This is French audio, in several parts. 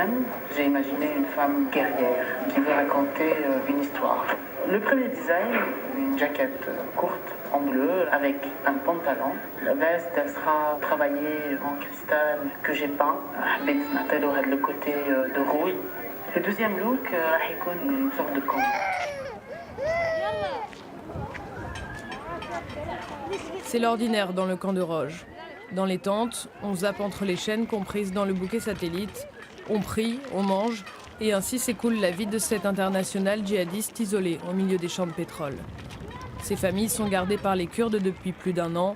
thème, j'ai imaginé une femme guerrière qui veut raconter une histoire. Le premier design, une jaquette courte en bleu avec un pantalon. La veste, elle sera travaillée en cristal que j'ai peint. حبيت نعطيلو هذا le côté de rouille. Le deuxième look راح يكون une sorte de camp. C'est l'ordinaire dans le camp de Roge. Dans les tentes, on zappe entre les chaînes comprises dans le bouquet satellite. On prie, on mange, et ainsi s'écoule la vie de cette internationale djihadiste isolée au milieu des champs de pétrole. Ces familles sont gardées par les Kurdes depuis plus d'1 an.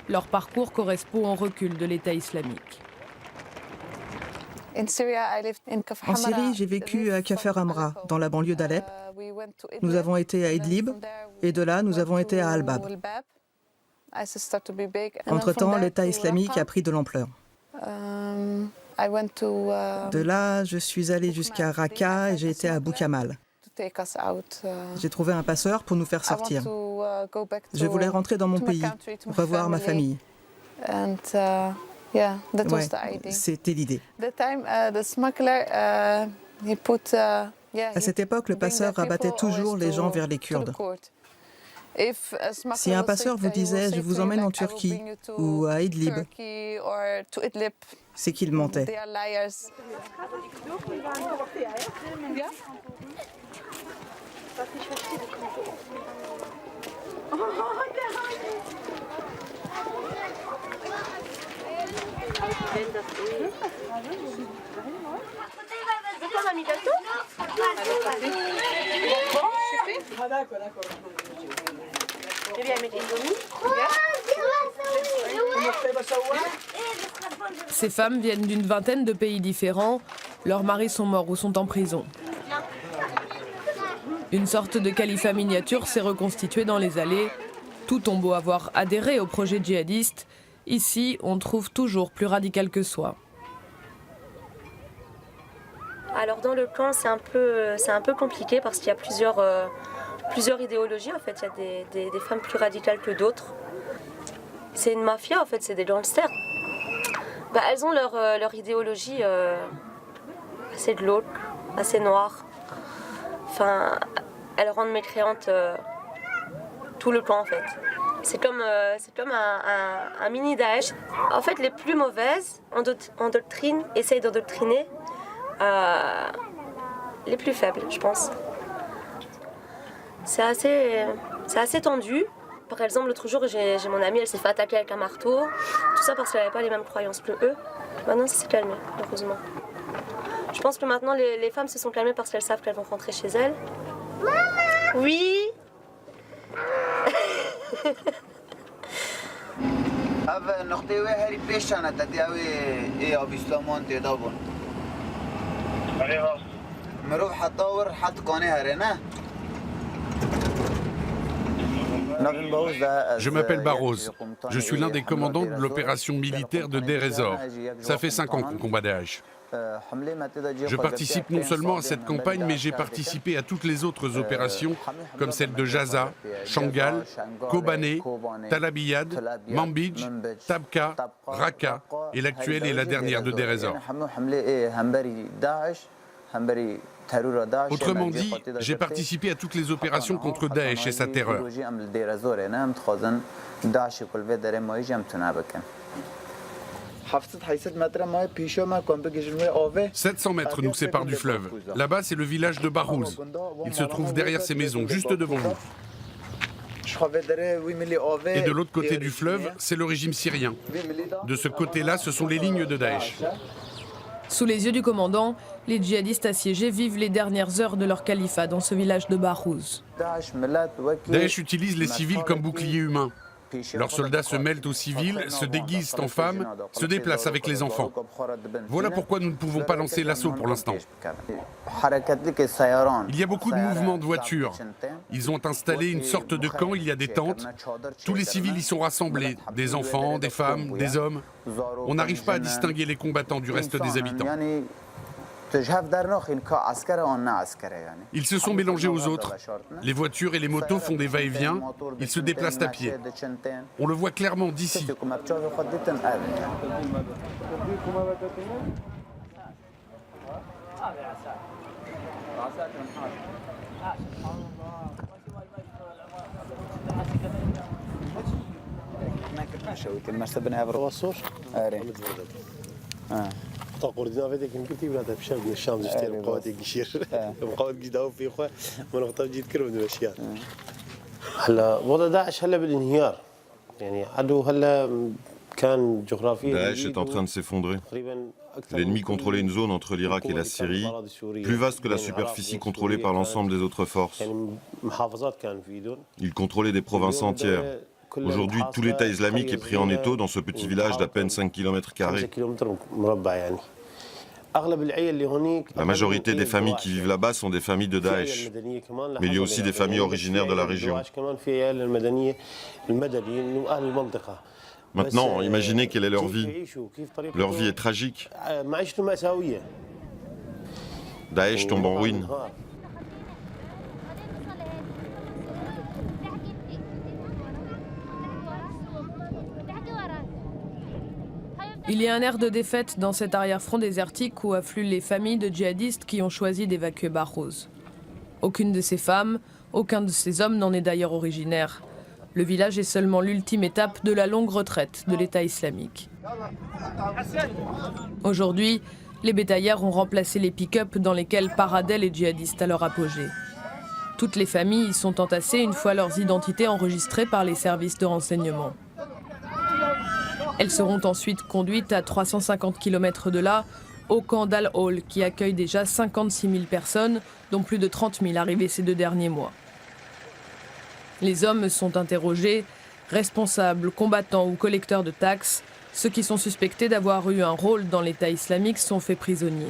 Leur parcours correspond au recul de l'État islamique. En Syrie, j'ai vécu à Kafr Amra, dans la banlieue d'Alep. Nous avons été à Idlib, et de là, nous avons été à Al-Bab. Entre-temps, l'État islamique a pris de l'ampleur. De là, je suis allée jusqu'à Raqqa et j'ai été à Boukamal. J'ai trouvé un passeur pour nous faire sortir. Je voulais rentrer dans mon pays, revoir ma famille. Ouais, c'était l'idée. À cette époque, le passeur rabattait toujours les gens vers les Kurdes. Si un passeur vous disait « je vous emmène en Turquie » ou à Idlib, c'est qu'il mentait. Ces femmes viennent d'une vingtaine de pays différents. Leurs maris sont morts ou sont en prison. Une sorte de califat miniature s'est reconstitué dans les allées. Tout ont beau avoir adhéré au projet djihadiste, ici on trouve toujours plus radical que soi. Alors dans le camp c'est un peu compliqué parce qu'il y a plusieurs idéologies en fait. Il y a des femmes plus radicales que d'autres. C'est une mafia en fait, c'est des gangsters. Elles ont leur idéologie assez glauque, assez noire. Enfin, elles rendent mécréantes tout le camp en fait. C'est comme un mini Daesh. En fait, les plus mauvaises essayent d'endoctriner les plus faibles, je pense. C'est assez tendu. Par exemple, l'autre jour, j'ai mon amie, elle s'est fait attaquer avec un marteau. Tout ça parce qu'elle n'avait pas les mêmes croyances que eux. Maintenant, ça s'est calmé, heureusement. Je pense que maintenant, les femmes se sont calmées parce qu'elles savent qu'elles vont rentrer chez elles. Maman! Oui. Je m'appelle Barroz. Je suis l'un des commandants de l'opération militaire de Deir ez-Zor. Ça fait 5 ans qu'on combat Daesh. Je participe non seulement à cette campagne, mais j'ai participé à toutes les autres opérations, comme celle de Jaza, Shangal, Kobané, Tal Abyad, Manbij, Tabqa, Raqqa, et l'actuelle et la dernière de Deir ez-Zor. Autrement dit, j'ai participé à toutes les opérations contre Daesh et sa terreur. 700 mètres nous séparent du fleuve. Là-bas, c'est le village de Barouz. Il se trouve derrière ces maisons, juste devant vous. Et de l'autre côté du fleuve, c'est le régime syrien. De ce côté-là, ce sont les lignes de Daesh. Sous les yeux du commandant, les djihadistes assiégés vivent les dernières heures de leur califat dans ce village de Barouz. Daesh utilise les civils comme boucliers humains. Leurs soldats se mêlent aux civils, se déguisent en femmes, se déplacent avec les enfants. Voilà pourquoi nous ne pouvons pas lancer l'assaut pour l'instant. Il y a beaucoup de mouvements de voitures. Ils ont installé une sorte de camp, il y a des tentes. Tous les civils y sont rassemblés, des enfants, des femmes, des hommes. On n'arrive pas à distinguer les combattants du reste des habitants. Ils se sont mélangés aux autres. Les voitures et les motos font des va-et-vient. Ils se déplacent à pied. On le voit clairement d'ici. Daesh est en train de s'effondrer. L'ennemi contrôlait une zone entre l'Irak et la Syrie, plus vaste que la superficie contrôlée par l'ensemble des autres forces. Il contrôlait des provinces entières. Aujourd'hui, tout l'État islamique est pris en étau dans ce petit village d'à peine 5 km². La majorité des familles qui vivent là-bas sont des familles de Daesh. Mais il y a aussi des familles originaires de la région. Maintenant, imaginez quelle est leur vie. Leur vie est tragique. Daesh tombe en ruine. Il y a un air de défaite dans cet arrière-front désertique où affluent les familles de djihadistes qui ont choisi d'évacuer Bahrouz. Aucune de ces femmes, aucun de ces hommes n'en est d'ailleurs originaire. Le village est seulement l'ultime étape de la longue retraite de l'État islamique. Aujourd'hui, les bétaillères ont remplacé les pick-up dans lesquels paradaient les djihadistes à leur apogée. Toutes les familles y sont entassées une fois leurs identités enregistrées par les services de renseignement. Elles seront ensuite conduites à 350 km de là, au camp d'Al-Hol, qui accueille déjà 56 000 personnes, dont plus de 30 000 arrivées ces 2 derniers mois. Les hommes sont interrogés, responsables, combattants ou collecteurs de taxes. Ceux qui sont suspectés d'avoir eu un rôle dans l'État islamique sont faits prisonniers.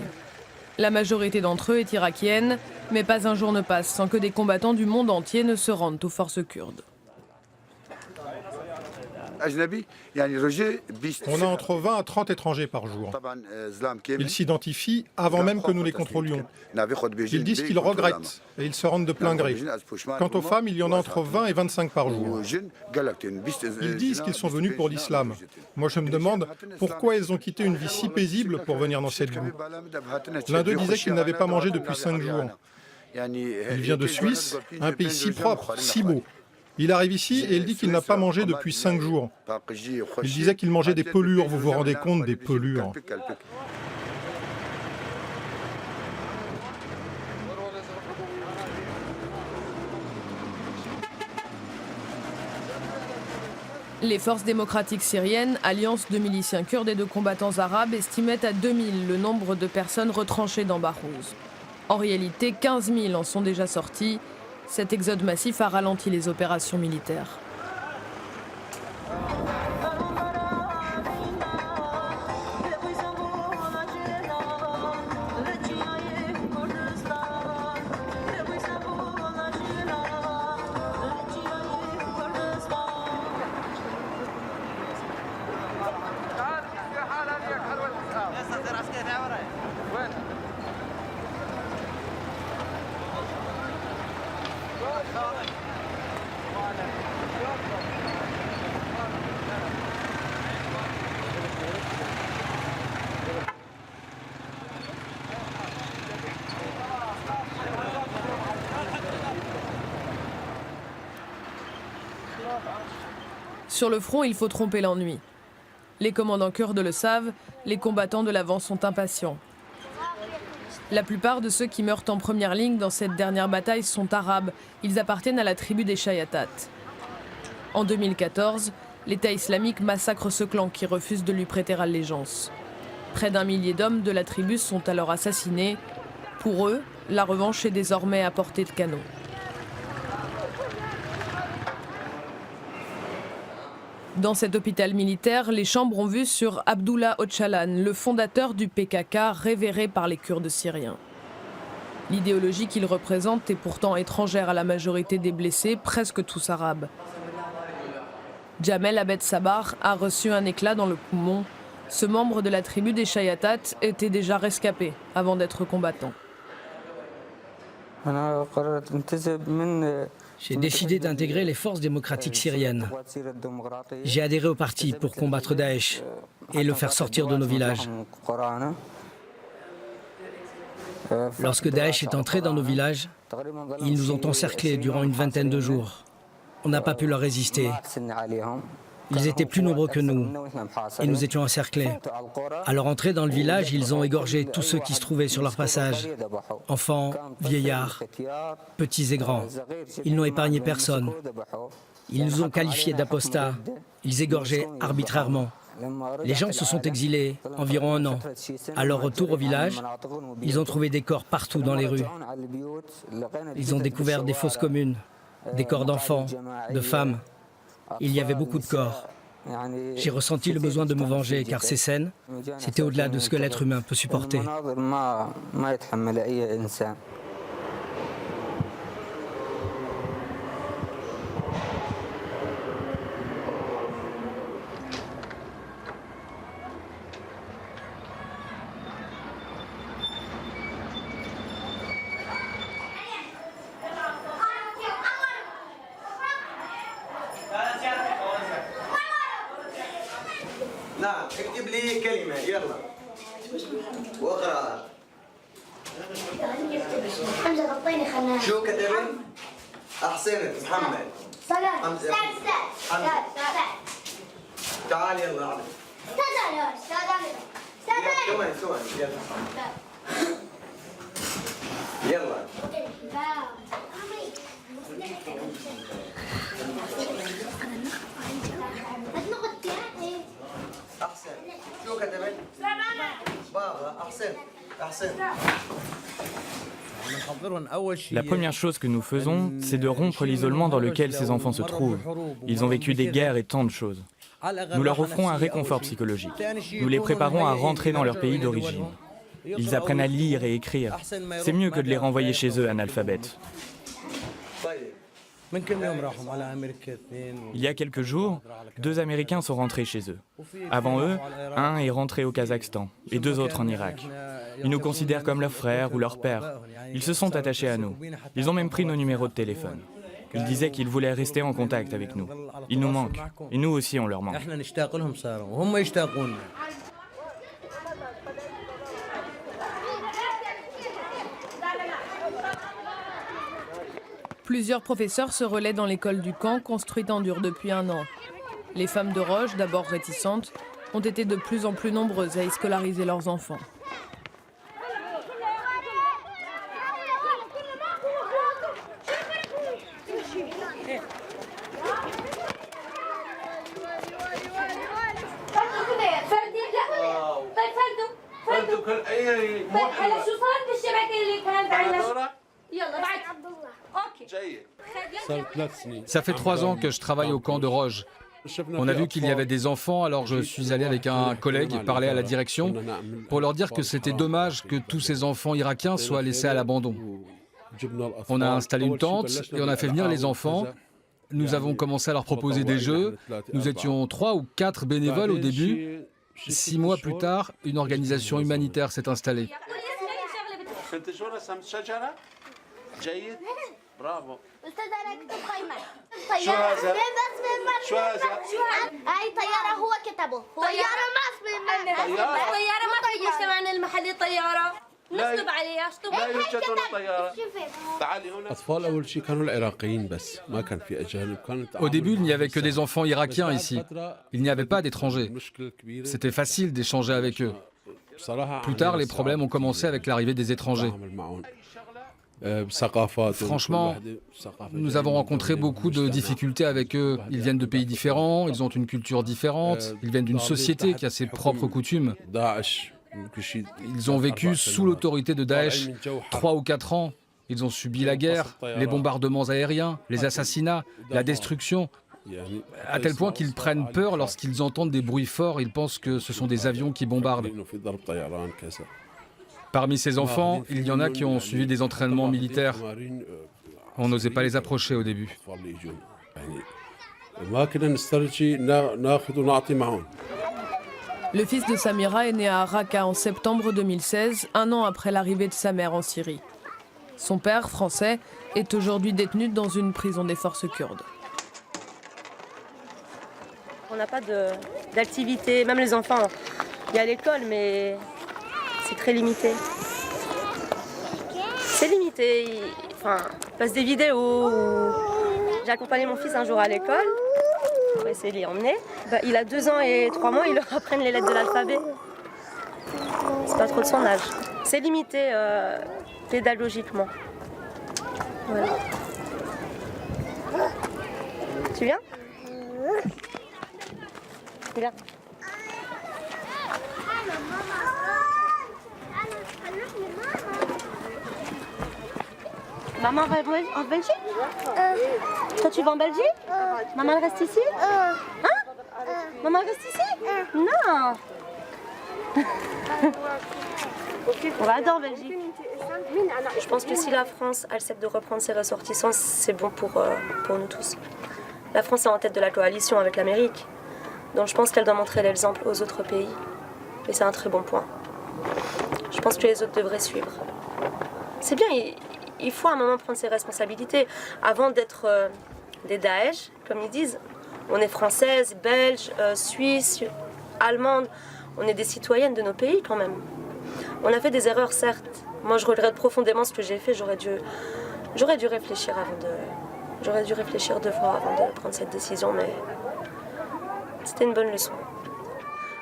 La majorité d'entre eux est irakienne, mais pas un jour ne passe sans que des combattants du monde entier ne se rendent aux forces kurdes. On a entre 20 à 30 étrangers par jour. Ils s'identifient avant même que nous les contrôlions. Ils disent qu'ils regrettent et ils se rendent de plein gré. Quant aux femmes, il y en a entre 20 et 25 par jour. Ils disent qu'ils sont venus pour l'islam. Moi, je me demande pourquoi ils ont quitté une vie si paisible pour venir dans cette boue. L'un d'eux disait qu'il n'avait pas mangé depuis 5 jours. Il vient de Suisse, un pays si propre, si beau. Il arrive ici et il dit qu'il n'a pas mangé depuis 5 jours. Il disait qu'il mangeait des pelures, vous vous rendez compte des pelures. Les forces démocratiques syriennes, alliance de miliciens kurdes et de combattants arabes, estimaient à 2000 le nombre de personnes retranchées dans Bahrouz. En réalité, 15 000 en sont déjà sortis. Cet exode massif a ralenti les opérations militaires. Sur le front, il faut tromper l'ennui. Les commandants kurdes le savent, les combattants de l'avant sont impatients. La plupart de ceux qui meurent en première ligne dans cette dernière bataille sont arabes. Ils appartiennent à la tribu des Shayatat. En 2014, l'État islamique massacre ce clan qui refuse de lui prêter allégeance. Près d'1 millier d'hommes de la tribu sont alors assassinés. Pour eux, la revanche est désormais à portée de canon. Dans cet hôpital militaire, les chambres ont vu sur Abdullah Öcalan, le fondateur du PKK révéré par les Kurdes syriens. L'idéologie qu'il représente est pourtant étrangère à la majorité des blessés, presque tous arabes. Jamel Abed Sabar a reçu un éclat dans le poumon. Ce membre de la tribu des Shayatat était déjà rescapé avant d'être combattant. J'ai décidé d'intégrer les forces démocratiques syriennes. J'ai adhéré au parti pour combattre Daesh et le faire sortir de nos villages. Lorsque Daesh est entré dans nos villages, ils nous ont encerclés durant une vingtaine de jours. On n'a pas pu leur résister. Ils étaient plus nombreux que nous et nous étions encerclés. À leur entrée dans le village, ils ont égorgé tous ceux qui se trouvaient sur leur passage. Enfants, vieillards, petits et grands. Ils n'ont épargné personne. Ils nous ont qualifiés d'apostats. Ils égorgeaient arbitrairement. Les gens se sont exilés environ 1 an. À leur retour au village, ils ont trouvé des corps partout dans les rues. Ils ont découvert des fosses communes, des corps d'enfants, de femmes. Il y avait beaucoup de corps. J'ai ressenti le besoin de me venger car ces scènes, c'était au-delà de ce que l'être humain peut supporter. اكتب لي كلمة يلا واقرأها. حمزة غطيني خلنا. شو كتبت؟ أحسنت محمد. سلام. حمزة. تعال يلا علي. ثواني يلا. La première chose que nous faisons, c'est de rompre l'isolement dans lequel ces enfants se trouvent. Ils ont vécu des guerres et tant de choses. Nous leur offrons un réconfort psychologique. Nous les préparons à rentrer dans leur pays d'origine. Ils apprennent à lire et écrire. C'est mieux que de les renvoyer chez eux analphabètes. Il y a quelques jours, 2 Américains sont rentrés chez eux. Avant eux, un est rentré au Kazakhstan et 2 autres en Irak. Ils nous considèrent comme leurs frères ou leurs pères. Ils se sont attachés à nous. Ils ont même pris nos numéros de téléphone. Ils disaient qu'ils voulaient rester en contact avec nous. Ils nous manquent. Et nous aussi, on leur manque. Plusieurs professeurs se relaient dans l'école du camp, construite en dur depuis 1 an. Les femmes de Roj, d'abord réticentes, ont été de plus en plus nombreuses à y scolariser leurs enfants. Ça fait 3 ans que je travaille au camp de Roj. On a vu qu'il y avait des enfants, alors je suis allé avec un collègue parler à la direction pour leur dire que c'était dommage que tous ces enfants irakiens soient laissés à l'abandon. On a installé une tente et on a fait venir les enfants. Nous avons commencé à leur proposer des jeux. Nous étions 3 ou 4 bénévoles au début. 6 mois plus tard, une organisation humanitaire s'est installée. برافو استاذ انا كتب خيمه طياره شو هذا هاي طياره هو كتبه طياره ما اسمها طياره ما في مجتمعنا المحلي طياره نكتب عليها اشطب لا يوجد هنا طياره تعالي هنا اطفال اول شيء كانوا العراقيين بس ما كان في اجانب كانت. Au début, il n'y avait que des enfants irakiens ici. Il n'y avait pas d'étrangers. C'était facile d'échanger avec eux. Plus tard, les problèmes ont commencé avec l'arrivée des étrangers. Franchement, nous avons rencontré beaucoup de difficultés avec eux. Ils viennent de pays différents, ils ont une culture différente, ils viennent d'une société qui a ses propres coutumes. Ils ont vécu sous l'autorité de Daesh 3 ou 4 ans. Ils ont subi la guerre, les bombardements aériens, les assassinats, la destruction, à tel point qu'ils prennent peur lorsqu'ils entendent des bruits forts. Ils pensent que ce sont des avions qui bombardent. Parmi ces enfants, il y en a qui ont suivi des entraînements militaires. On n'osait pas les approcher au début. Le fils de Samira est né à Raqqa en septembre 2016, 1 an après l'arrivée de sa mère en Syrie. Son père, français, est aujourd'hui détenu dans une prison des forces kurdes. On n'a pas d'activité, même les enfants. Il y a l'école, mais c'est très limité. il passe des vidéos. J'ai accompagné mon fils un jour à l'école pour essayer de l'y emmener. Il a 2 ans et 3 mois, ils leur apprennent les lettres de l'alphabet. C'est pas trop de son âge. C'est limité pédagogiquement. Voilà. Tu viens ? Tu viens ? Maman va en Belgique ? Toi tu vas en Belgique ? Maman elle reste ici ? Hein ? Maman elle reste ici ? Non. On va adorer en Belgique. Je pense que si la France accepte de reprendre ses ressortissants, c'est bon pour nous tous. La France est en tête de la coalition avec l'Amérique. Donc je pense qu'elle doit montrer l'exemple aux autres pays. Et c'est un très bon point. Je pense que les autres devraient suivre. C'est bien, il faut à un moment prendre ses responsabilités. Avant d'être des Daesh, comme ils disent, on est françaises, belges, suisses, allemandes. On est des citoyennes de nos pays quand même. On a fait des erreurs, certes. Moi, je regrette profondément ce que j'ai fait. J'aurais dû réfléchir J'aurais dû réfléchir 2 fois avant de prendre cette décision, mais c'était une bonne leçon.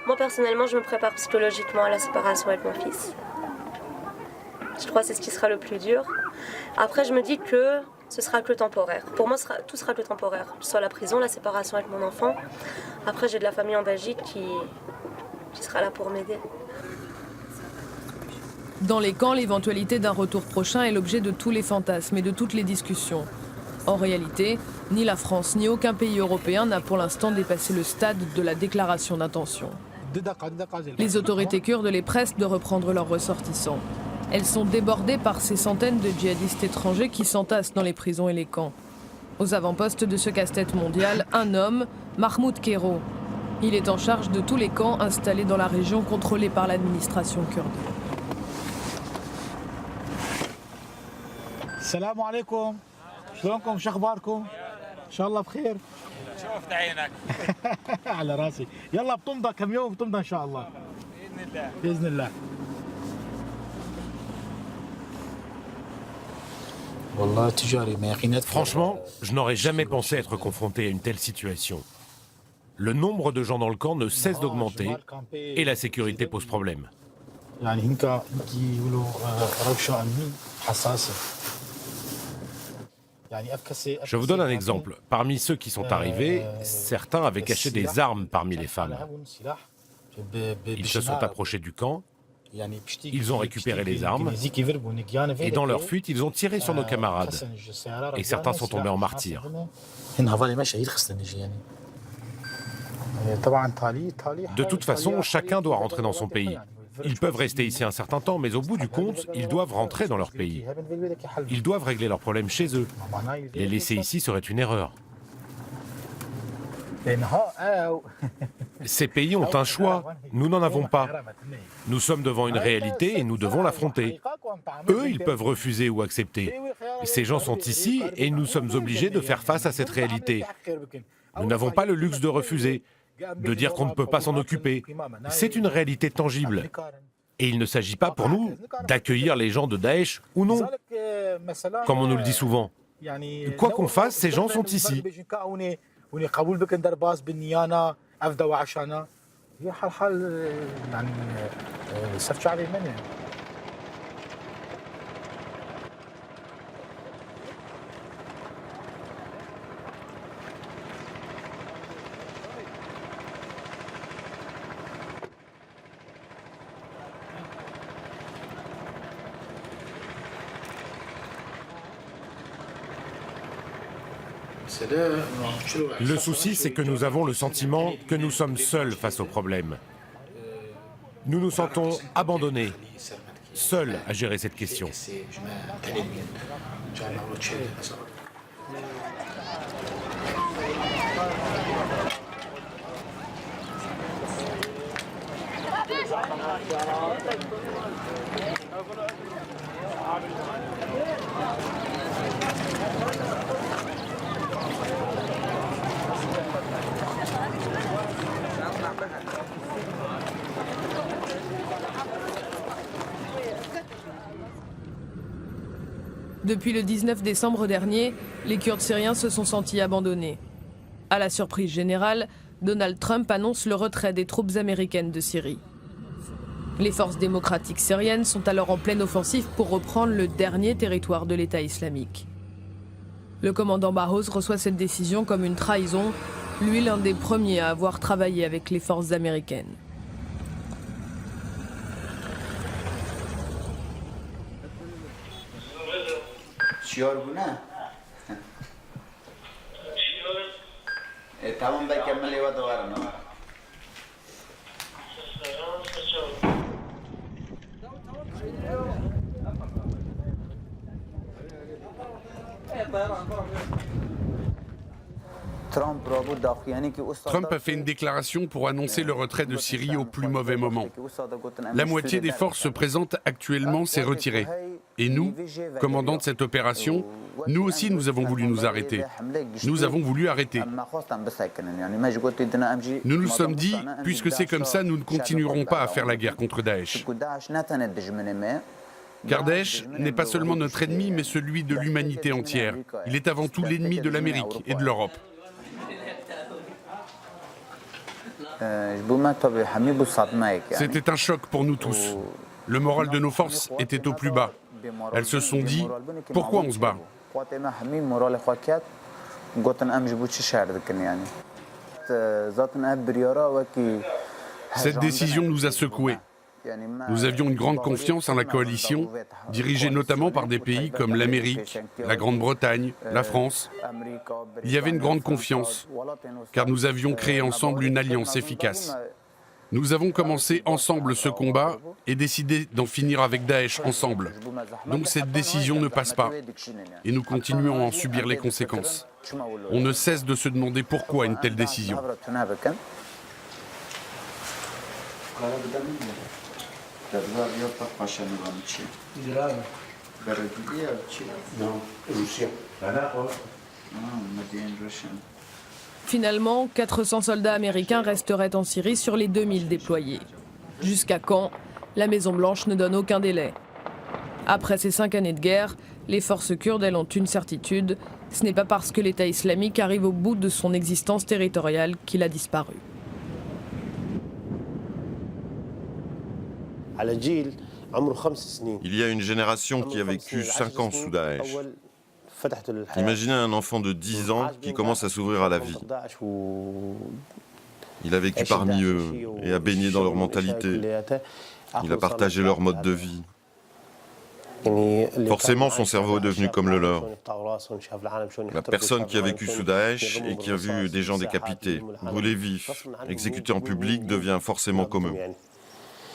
Moi, personnellement, je me prépare psychologiquement à la séparation avec mon fils. Je crois que c'est ce qui sera le plus dur. Après, je me dis que ce sera que temporaire. Pour moi, tout sera que temporaire. Soit la prison, la séparation avec mon enfant. Après, j'ai de la famille en Belgique qui sera là pour m'aider. Dans les camps, l'éventualité d'un retour prochain est l'objet de tous les fantasmes et de toutes les discussions. En réalité, ni la France ni aucun pays européen n'a pour l'instant dépassé le stade de la déclaration d'intention. Les autorités kurdes les pressent de reprendre leurs ressortissants. Elles sont débordées par ces centaines de djihadistes étrangers qui s'entassent dans les prisons et les camps. Aux avant-postes de ce casse-tête mondial, un homme, Mahmoud Kero. Il est en charge de tous les camps installés dans la région contrôlée par l'administration kurde. Salam alaikum. شلونكم شو اخباركم؟ ان شاء الله بخير. شوفت عينك. على راسي. يلا بتمضى كم يوم بتمضى ان شاء الله. باذن الله. باذن الله. Franchement, je n'aurais jamais pensé être confronté à une telle situation. Le nombre de gens dans le camp ne cesse d'augmenter et la sécurité pose problème. Je vous donne un exemple. Parmi ceux qui sont arrivés, certains avaient caché des armes parmi les femmes. Ils se sont approchés du camp, ils ont récupéré les armes, et dans leur fuite, ils ont tiré sur nos camarades. Et certains sont tombés en martyrs. De toute façon, chacun doit rentrer dans son pays. Ils peuvent rester ici un certain temps, mais au bout du compte, ils doivent rentrer dans leur pays. Ils doivent régler leurs problèmes chez eux. Les laisser ici serait une erreur. Ces pays ont un choix, nous n'en avons pas. Nous sommes devant une réalité et nous devons l'affronter. Eux, ils peuvent refuser ou accepter. Ces gens sont ici et nous sommes obligés de faire face à cette réalité. Nous n'avons pas le luxe de refuser, de dire qu'on ne peut pas s'en occuper. C'est une réalité tangible. Et il ne s'agit pas pour nous d'accueillir les gens de Daesh ou non, comme on nous le dit souvent. Quoi qu'on fasse, ces gens sont ici. Le souci, c'est que nous avons le sentiment que nous sommes seuls face au problème. Nous nous sentons abandonnés, seuls à gérer cette question. Depuis le 19 décembre dernier, les Kurdes syriens se sont sentis abandonnés. À la surprise générale, Donald Trump annonce le retrait des troupes américaines de Syrie. Les forces démocratiques syriennes sont alors en pleine offensive pour reprendre le dernier territoire de l'État islamique. Le commandant Barroso reçoit cette décision comme une trahison, lui l'un des premiers à avoir travaillé avec les forces américaines. Trump a fait une déclaration pour annoncer le retrait de Syrie au plus mauvais moment. La moitié des forces se présentes actuellement s'est retirée. Et nous, commandants de cette opération, nous aussi nous avons voulu nous arrêter. Nous avons voulu arrêter. Nous nous sommes dit, puisque c'est comme ça, nous ne continuerons pas à faire la guerre contre Daesh. Car Daesh n'est pas seulement notre ennemi, mais celui de l'humanité entière. Il est avant tout l'ennemi de l'Amérique et de l'Europe. C'était un choc pour nous tous. Le moral de nos forces était au plus bas. Elles se sont dit, pourquoi on se bat ? Cette décision nous a secoués. Nous avions une grande confiance en la coalition, dirigée notamment par des pays comme l'Amérique, la Grande-Bretagne, la France. Il y avait une grande confiance, car nous avions créé ensemble une alliance efficace. Nous avons commencé ensemble ce combat et décidé d'en finir avec Daesh ensemble. Donc cette décision ne passe pas, et nous continuons à en subir les conséquences. On ne cesse de se demander pourquoi une telle décision. Finalement, 400 soldats américains resteraient en Syrie sur les 2000 déployés. Jusqu'à quand? La Maison-Blanche ne donne aucun délai. Après ces 5 années de guerre, les forces kurdes, elles, ont une certitude. Ce n'est pas parce que l'État islamique arrive au bout de son existence territoriale qu'il a disparu. Il y a une génération qui a vécu 5 ans sous Daesh. Imaginez un enfant de 10 ans qui commence à s'ouvrir à la vie. Il a vécu parmi eux et a baigné dans leur mentalité. Il a partagé leur mode de vie. Forcément, son cerveau est devenu comme le leur. La personne qui a vécu sous Daesh et qui a vu des gens décapités, brûlés vifs, exécutés en public devient forcément comme eux.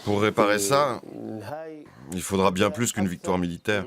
Pour réparer ça, il faudra bien plus qu'une victoire militaire.